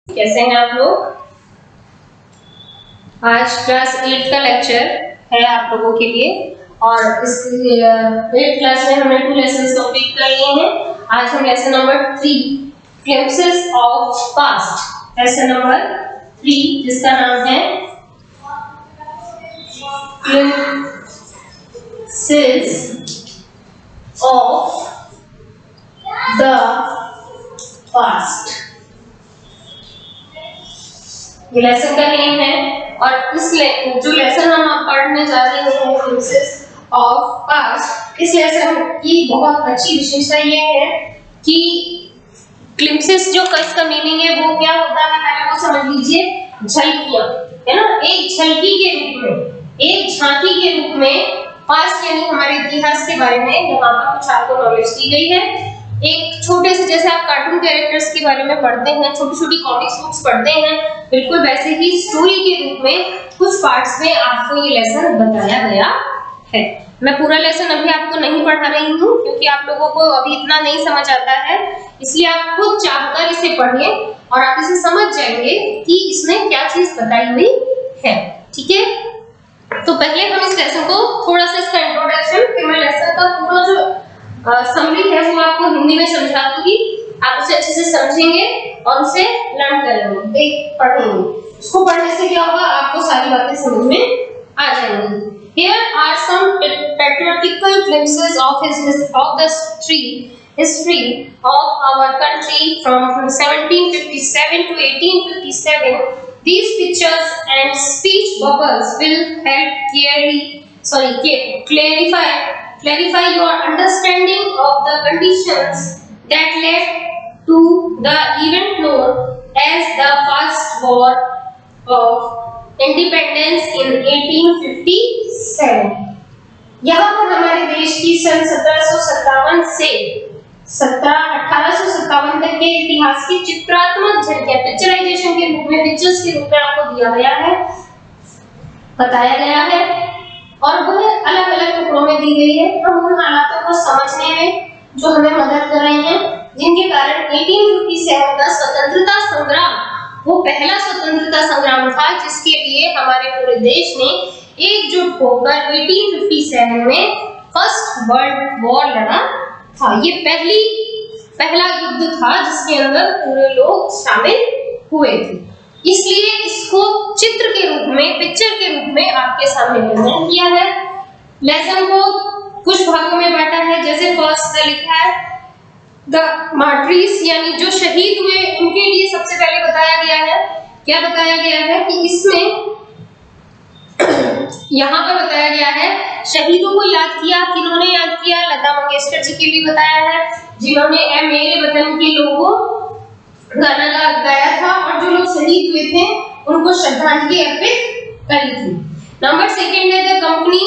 कैसे हैं आप लोग? आज क्लास 8 का लेक्चर है आप लोगों के लिए और इस 8th क्लास में हमने 2 लेसन्स कंप्लीट कर लिए हैं। आज हम lesson number 3 glimpses of past, lesson number 3 जिसका नाम है ग्लिम्पसेस ऑफ द पास्ट, ये लेसन का नेम है। और इस जो लेसन हम आप पढ़ने जा रहे हैं ग्लिम्पसेस ऑफ पास्ट, इस लेसन की बहुत अच्छी विशेषता ये है कि ग्लिम्पसेस जो इसका मीनिंग है वो क्या होता है, पहले वो समझ लीजिए। झलकियां, है ना, एक झलकी के रूप में, एक झांकी के रूप में पास्ट यानी हमारे इतिहास के बारे में यहाँ पर कुछ आपको नॉलेज दी गई है। एक छोटे से, जैसे आप कार्टून कैरेक्टर्स के बारे में पढ़ते हैं, छोटी छोटी कॉमिक्स बुक्स पढ़ते हैं, बिल्कुल वैसे ही स्टोरी के रूप में कुछ पार्ट्स में आपको ये लेसन बताया गया है। मैं पूरा लेसन अभी आपको नहीं पढ़ा रही हूँ क्योंकि आप लोगों को अभी इतना नहीं समझ आता है, इसलिए आप खुद चाहकर इसे पढ़िए और आप इसे समझ जाएंगे कि इसमें क्या चीज बताई हुई है। ठीक है, तो पहले हम इस लेसन को थोड़ा सा इसका इंट्रोडक्शन, फिर मैं लेसन का पूरा जो समरी है वो आपको हिंदी में समझा दूंगी, आप उसे अच्छे से समझेंगे और उसे लर्न करेंगे, पढ़ेंगे। उसको पढ़ने से क्या होगा, आपको सारी बातें समझ में आ जाएंगी। Here are some patriotical glimpses of the history of our country from 1757 to 1857. These pictures and speech bubbles will help clarify your understanding of the conditions that led to the event known as the First War of Independence in 1857. यहाँ पर हमारे देश की सन 1757 से 1857 तक के इतिहास की चित्रात्मक झलकियां पिक्चराइजेशन के रूप में, पिक्चर्स के रूप में आपको दिया गया है, बताया गया है और वह अलग अलग टुकड़ों में दी गई है। हम उन हालातों को समझने में जो हमें मदद कर रहे हैं, जिनके कारण 1857 का स्वतंत्रता संग्राम वो पहला स्वतंत्रता संग्राम था जिसके लिए हमारे पूरे देश ने एकजुट होकर 1857 में फर्स्ट वर्ल्ड वॉर लड़ा था। ये पहला युद्ध था जिसके अंदर पूरे लोग शामिल हुए थे, इसलिए इसको चित्र के रूप में, पिक्चर के रूप में आपके सामने प्रेजेंट किया है। लेसन को कुछ भागों में बांटा है, जैसे फर्स्ट में लिखा है द मार्टरीज, यानी जो शहीद हुए उनके लिए सबसे पहले बताया गया है। क्या बताया गया है कि इसमें यहाँ पर बताया गया है शहीदों को याद किया। किन्होंने याद किया? लता मंगेशकर जी के लिए बताया है, जिन्होंने ए मेरे वतन के लोगों गाना गाया था और जो लोग शहीद हुए थे उनको श्रद्धांजलि अर्पित करी थी। नंबर सेकंड है the company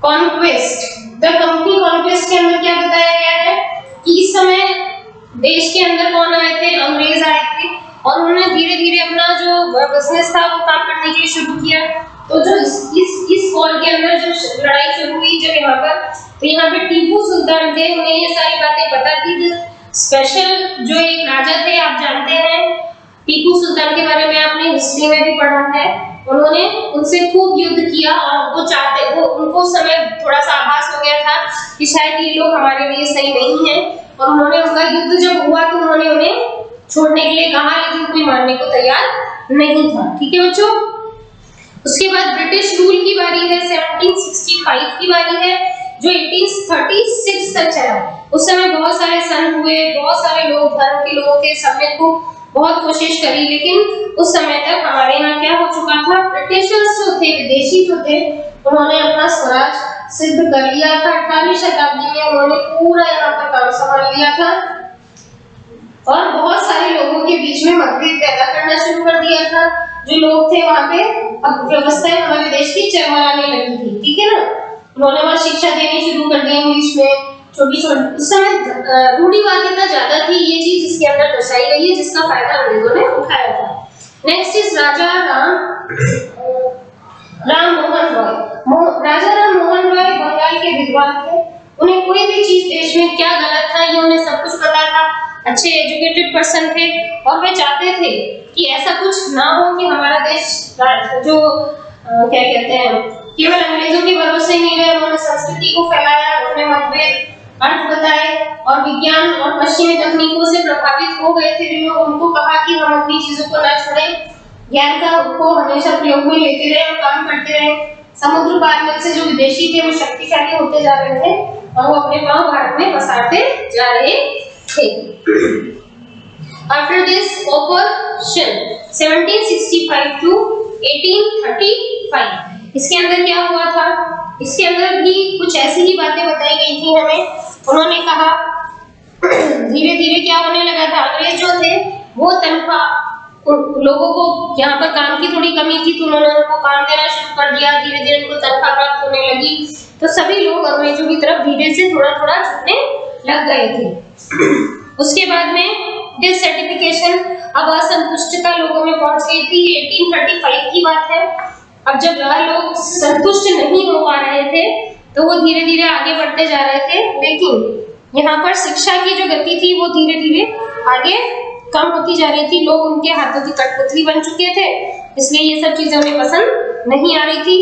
conquest. The company conquest के अंदर क्या बताया गया है कि इस समय देश के अंदर कौन आए थे? अंग्रेज आए थे और उन्होंने धीरे धीरे अपना जो बिजनेस था वो काम करने के लिए शुरू किया। तो जो इस वॉर के अंदर जो लड़ाई शुरू हुई जब यहाँ पर, तो यहाँ पे टीपू सुल्तान थे, उन्हें ये सारी बातें पता थी। स्पेशल जो एक राजा थे, आप जानते हैं टीपू सुल्तान के बारे में आपने हिस्ट्री में भी पढ़ा है, उन्होंने उनसे खूब युद्ध किया और वो उनको समय थोड़ा सा आभास हो गया था कि शायद ये लोग हमारे लिए सही नहीं है और उन्होंने उनका युद्ध जब हुआ तो उन्होंने उन्हें छोड़ने के लिए कहा, लेकिन कोई मारने को तैयार नहीं था। ठीक है बच्चों, उसके बाद ब्रिटिश रूल की बारी है, 1765 की बारी है जो 1836 तक चला। उस समय बहुत सारे संत हुए, बहुत सारे लोग, धर्म के लोग थे, सबने को बहुत कोशिश करी, लेकिन उस समय तक हमारे यहाँ क्या हो चुका था, ब्रिटिशर्स जो थे, विदेशी जो थे, उन्होंने अपना स्वराज सिद्ध कर लिया था। 18वीं शताब्दी में उन्होंने पूरा यहाँ पर काम संभाल लिया था और बहुत सारे लोगों के बीच में मतभेद पैदा करना शुरू कर दिया था। जो लोग थे वहाँ पे अब व्यवस्थाएं हमारे देश की चरमराने लगी थी। ठीक है ना, उन्होंने वहाँ शिक्षा देनी शुरू कर दी इंग्लिश में, छोटी छोटी। उस समय रूढ़िवादिता ज्यादा थी, ये चीज इसके अंदर दर्शाई गई है जिसका फायदा अंग्रेजों ने उठाया था। नेक्स्ट इज राजा राम मोहन रॉय। राजा राम मोहन रॉय बंगाल के विद्वान थे, उन्हें कोई भी चीज देश में क्या गलत था ये उन्हें सब कुछ पता था अच्छे एजुकेटेड पर्सन थे और वे चाहते थे कि ऐसा कुछ ना हो कि हमारा देश जो क्या कहते हैं केवल अंग्रेजों के भरोसे नहीं रहे। उन्होंने संस्कृति को फैलाया, उन्होंने मतभेद अर्थ बताए और विज्ञान और पश्चिमी तकनीकों से प्रभावित हो गए थे जो लोग। उनको कहा कि हम अपनी चीजों को ना छोड़ें, ज्ञान का को हमेशा प्रयोग में लेते रहे और काम करते रहे। समुद्र पार में से जो विदेशी थे वो शक्तिशाली होते जा रहे थे और वो अपने पांव भारत में पसारते जा रहे थे। After this operation 1765 to 1835, इसके अंदर क्या हुआ था? इसके अंदर भी कुछ ऐसी ही बातें बताई गई थी हमें। उन्होंने कहा धीरे धीरे क्या होने लगा था, अंग्रेज जो थे वो तनख्वाह लोगों को, यहाँ पर काम की थोड़ी कमी थी तो उन्होंने उनको काम देना शुरू कर दिया। धीरे धीरे उनको तनख्वाह प्राप्त होने लगी तो सभी लोग अंग्रेजों की तरफ धीरे से थोड़ा थोड़ा झुकने लग गए थे। उसके बाद में डिससैटिस्फैक्शन, अब असंतुष्टता लोगों में पहुंच गई थी। 1835 की बात है। अब जब लोग संतुष्ट नहीं हो पा रहे थे तो वो धीरे धीरे आगे बढ़ते जा रहे थे, लेकिन यहाँ पर शिक्षा की जो गति थी वो धीरे धीरे आगे कम होती जा रही थी। लोग उनके हाथों की कठपुतली बन चुके थे, इसलिए ये सब चीजें उन्हें पसंद नहीं आ रही थी।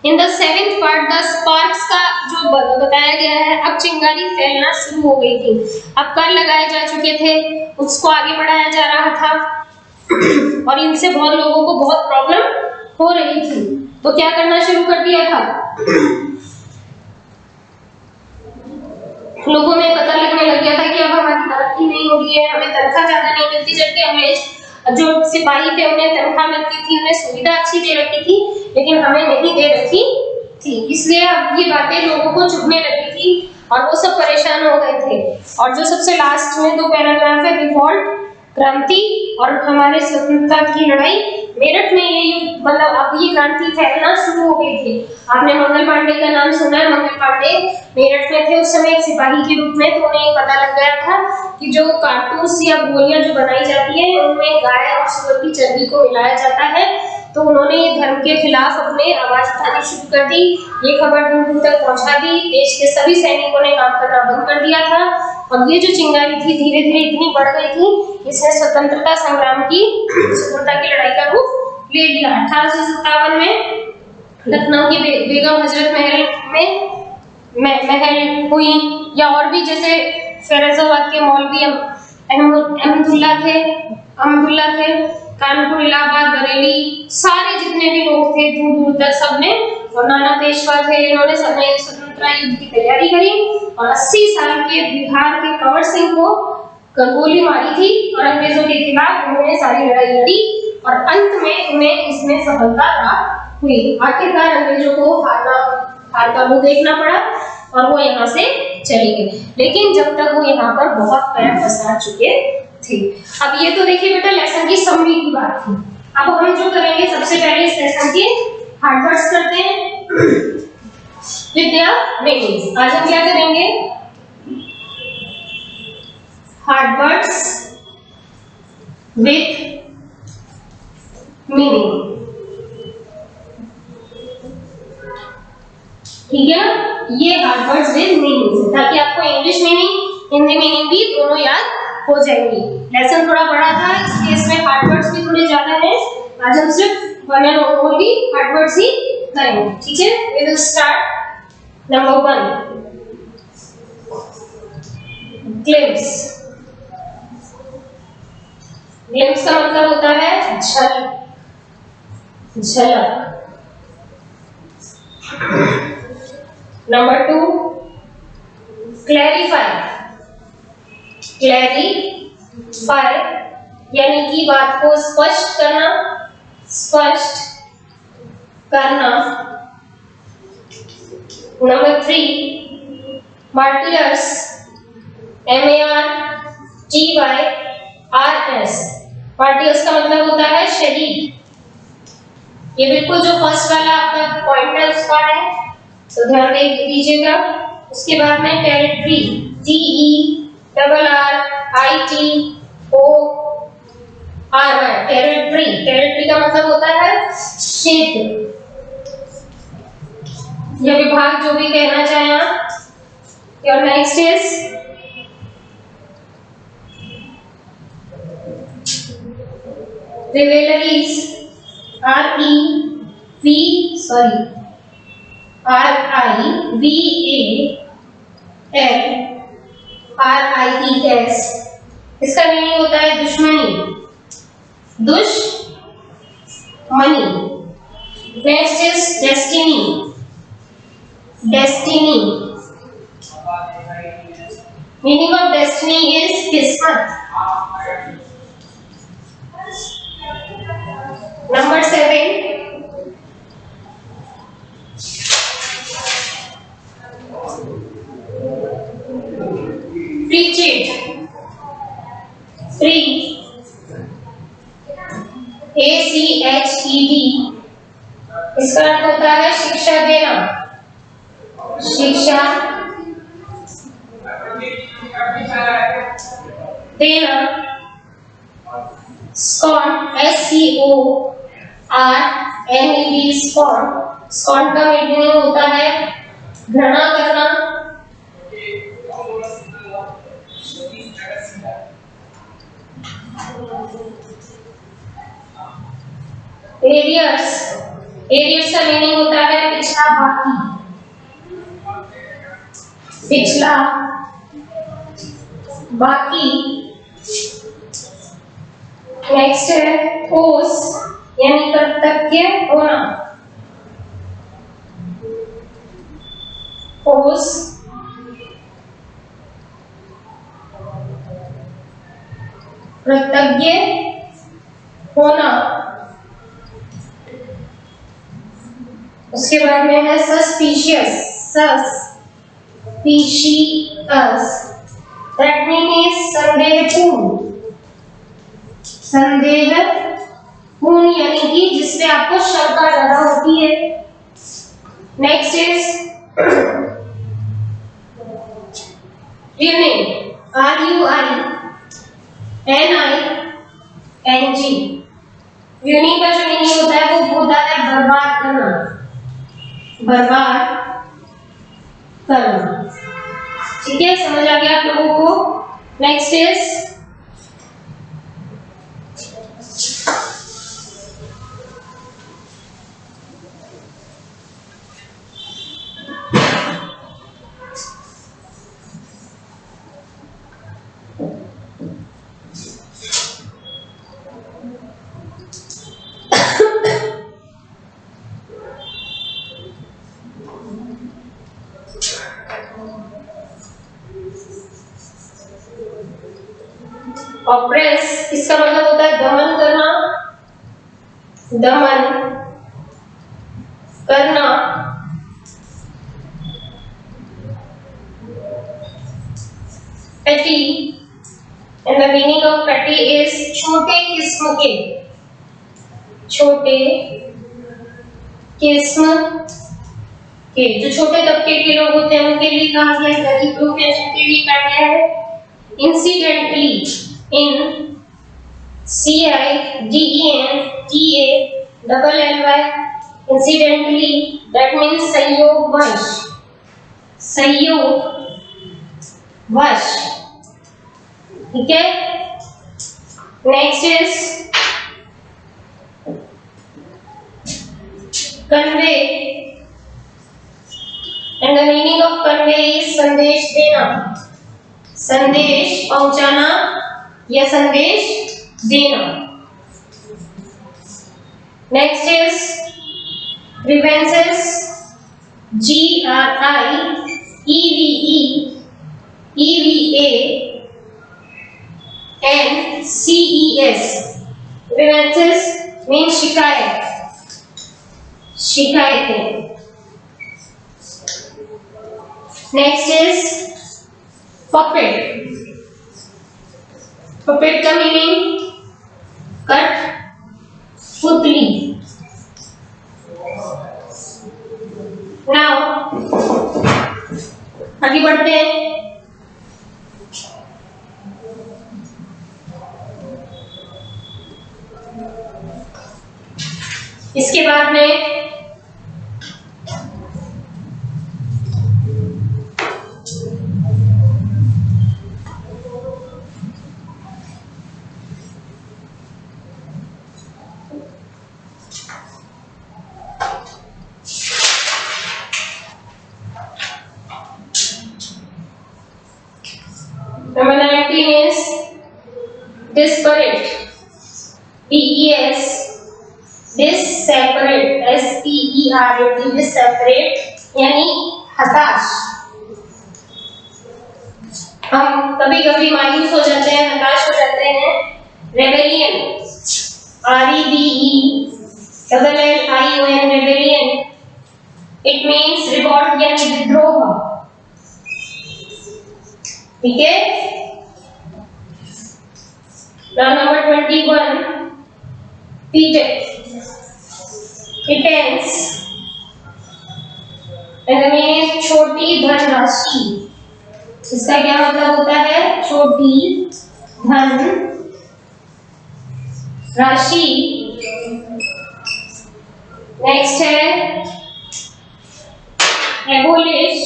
In the 7th part 10 sparks का जो बताया गया है, अब चिंगारी फैलना शुरू हो गई थी। अब कर लगाए जा चुके थे, उसको आगे बढ़ाया जा रहा था और इनसे बहुत लोगों को बहुत प्रॉब्लम हो रही थी। तो क्या करना शुरू कर दिया था, लोगों में पता लगने लग गया था कि अब हमारी तरक्की नहीं हो रही है, हमें तनख्वाह ज्यादा नहीं मिलती, जबकि अंग्रेज जो सिपाही थे उन्हें तनख्वाह मिलती थी, उन्हें सुविधा अच्छी दे रखी थी, लेकिन हमें नहीं दे रखी थी। इसलिए अब ये बातें लोगों को चुभने लगी थी और वो सब परेशान हो गए थे। और जो सबसे लास्ट में 2 पैराग्राफ है, रिवॉल्ट, क्रांति और हमारे स्वतंत्रता की लड़ाई। मेरठ में ये मतलब अब ये क्रांति फैलना शुरू हो गई थी। आपने मंगल पांडे का नाम सुना है। मंगल पांडे मेरठ में थे उस समय एक सिपाही के रूप में, तो उन्हें पता लग गया था कि जो कारतूस या गोलियां जो बनाई जाती है उनमें गाय और सूअर की चर्बी को मिलाया जाता है। तो उन्होंने ये धर्म के खिलाफ अपने आवाज उठानी शुरू कर दी, ये खबर दूर दूर तक पहुंचा दी। देश के सभी सैनिकों ने काम करना बंद कर दिया था और ये जो चिंगारी थी धीरे धीरे इतनी बढ़ गई थी, इसने स्वतंत्रता संग्राम की, स्वतंत्रता की लड़ाई का रूप ले लिया। 1857 में लखनऊ की बेगम हजरत महल हुई, या और भी जैसे फैजाबाद के मौलवी अहमदुल्ला थे, कानपुर, इलाहाबाद, बरेली, सारे जितने भी लोग थे दूर दूर तक सबने, और नाना पेशवा थे, इन्होंने सबने स्वतंत्रता युद्ध की तैयारी करी और 80 साल के बिहार के कंवर सिंह को गोली मारी थी और अंग्रेजों के खिलाफ उन्होंने सारी लड़ाई लड़ी और अंत में उन्हें इसमें सफलता प्राप्त हुई। आखिरकार अंग्रेजों को हार का मुंह देखना पड़ा और वो यहाँ से चले गए, लेकिन जब तक वो यहाँ पर बहुत पैर पसार चुके थे। अब ये तो देखिए बेटा लेसन की समरी की बात थी। अब हम जो करेंगे सबसे पहले इस लेसन के हार्ड वर्ड्स करते हैं विद देयर मीनिंग्स। आज हम क्या करेंगे, हार्ड वर्ड्स विद मीनिंग। ठीक है, ये हार्ड वर्ड्स विद मीनिंग, ताकि आपको इंग्लिश मीनिंग हिंदी मीनिंग भी दोनों याद हो जाएंगी। लेसन थोड़ा बड़ा था इसलिए इसमें हार्ड वर्ड्स भी थोड़े ज्यादा हैं। आज हम सिर्फ one and only hard words ही करेंगे। ठीक है, we will start. Number 1, glimpse. Glimpse का मतलब होता है झलक, झलक। Number 2, clarify. क्लैरिफाई यानी कि बात को स्पष्ट करना, स्पष्ट करना। Number 3, martyrs, MARTYRS। मार्टियर्स का मतलब होता है शहीद। ये बिल्कुल जो फर्स्ट वाला आपका पॉइंट है उसका है, तो ध्यान दीजिएगा। उसके बाद में टेरिटरी, TERRITORY, टेरिटरी। टेरिटरी का मतलब होता है क्षेत्र या विभाग, जो भी कहना चाहें आप। और नेक्स्ट इज रिवेलरीज, RIVALRIES, इसका मीनिंग होता है दुश्मनी, दुश्मनी। Next is destiny, destiny, meaning of destiny is किस्मत। नंबर 7, preached, free, ACHED, इसका अर्थ होता है शिक्षा देना, शिक्षा देना। स्कॉन, SCORNED, स्कॉन, स्कॉन का मीनिंग होता है घृणा करना। एरियर्स, एरियर्स का मीनिंग होता है पिछला, बाकी, पिछला, बाकी। नेक्स्ट है ओस, यानी कृतज्ञ होना, ओस, कृतज्ञ होना। उसके बाद में है suspicious, suspicious, that mean is संदेहपूर्ण, संदेहपूर्ण यानी कि जिससे आपको शंका ज्यादा होती है। Next is ruining, RUINING, ruining का जो मीनिंग होता है वो होता है बर्बाद करना, बर्बाद करना। ठीक है, समझ आ गया आप लोगों को। नेक्स्ट इज ऑप्रेस, इसका मतलब होता है दमन करना, दमन करना। petty, and the meaning of petty is छोटे किस्म के, छोटे किस्म के, जो छोटे तबके के लोग होते हैं उनके लिए कहा गया है, गरीब लोग हैं जिनके लिए कहा गया है incidentally, in CIDENTALLY, incidentally, that means संयोगवश, संयोगवश। ठीक है, next is convey, and the meaning of convey is संदेश देना, संदेश पहुंचाना या संदेश देना। Next is grievances, GRIEVANCES, grievances means शिकायत, शिकायतें। नेक्स्ट इज puppet, puppet का मीनिंग कठपुतली। नाउ आगे बढ़ते हैं। इसके बाद में disparate, DES, disseparate, SEPERATE, disseparate यानी हताश। हम कभी कभी मायूस हो जाते हैं, हताश हो जाते हैं। Rebellion, REBELLION, rebellion, it means revolt यानी विद्रोह। ठीक है। Now number 21, pittance, and the meaning is छोटी धनराशि। इसका क्या मतलब होता है? छोटी धन राशि। नेक्स्ट है abolish,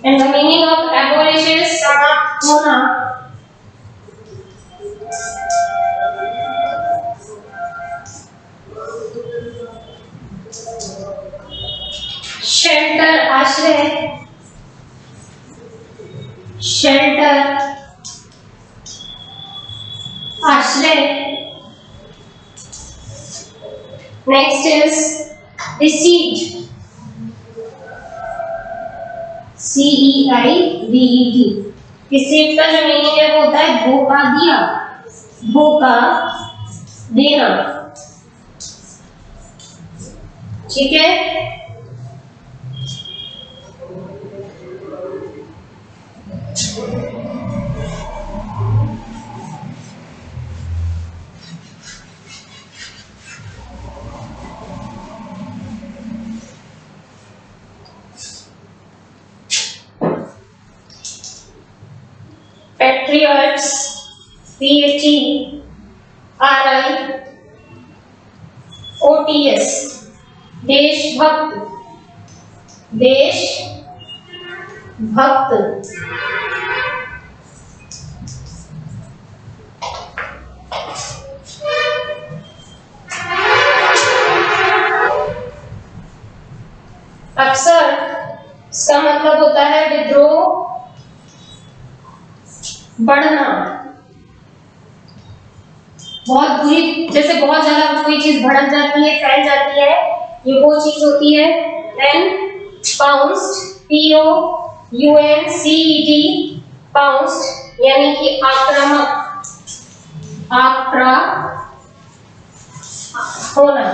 and the meaning of abolish is समाप्त होना। शेल्टर, आश्रय, शेल्टर, आश्रय। Next is receipt, CEIVET। Receipt का जो मीनिंग है वो होता है धोखा दिया, धोखा देना। ठीक है। Patriots, PATRIOTS, देशभक्त, देशभक्त। अक्सर इसका मतलब होता है विद्रोह, बढ़ना। बहुत बुरी, जैसे बहुत ज्यादा कोई चीज भड़क जाती है, फैल जाती है, ये वो चीज होती है। देन पाउंस्ड, POUNCED, पाउंस्ड यानी कि आक्रामक, होना।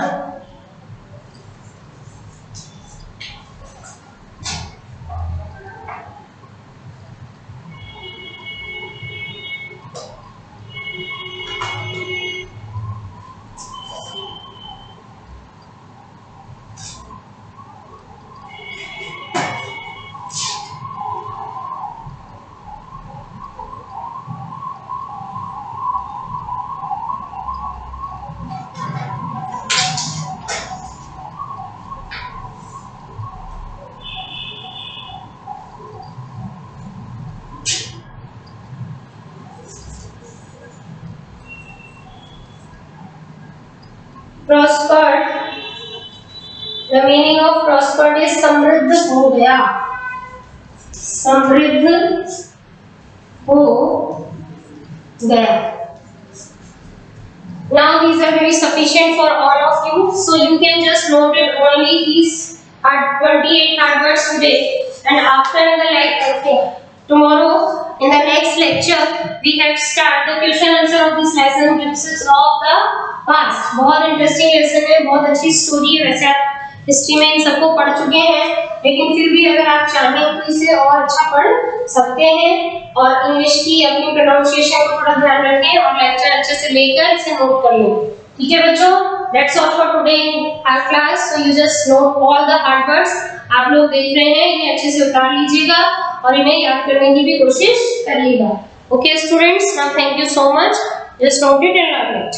Prospered, the meaning of prospered is समृद्ध हो गया, समृद्ध हो गया। Now these are very sufficient for all of you, so you can just note it only these are 28 hard words today, and after the tomorrow in the next lecture we have start the question answer of this lesson, glimpses of the past। बहुत interesting lesson है, बहुत अच्छी story है। वैसे आप history में इन सबको पढ़ चुके हैं, लेकिन फिर भी अगर आप चाहें तो इसे और अच्छा पढ़ सकते हैं। और इंग्लिश की अपनी प्रोनाउंसिएशन को थोड़ा ध्यान रखें और लेक्चर अच्छे से लेकर इसे नोट कर लें। ठीक है बच्चों, that's all for today in our class, so you just note all the hard words। आप लोग देख रहे हैं, इन्हें अच्छे से उतार लीजिएगा और इन्हें याद करने की भी कोशिश करिएगा। Okay students, now thank you so much, just note it and learn it।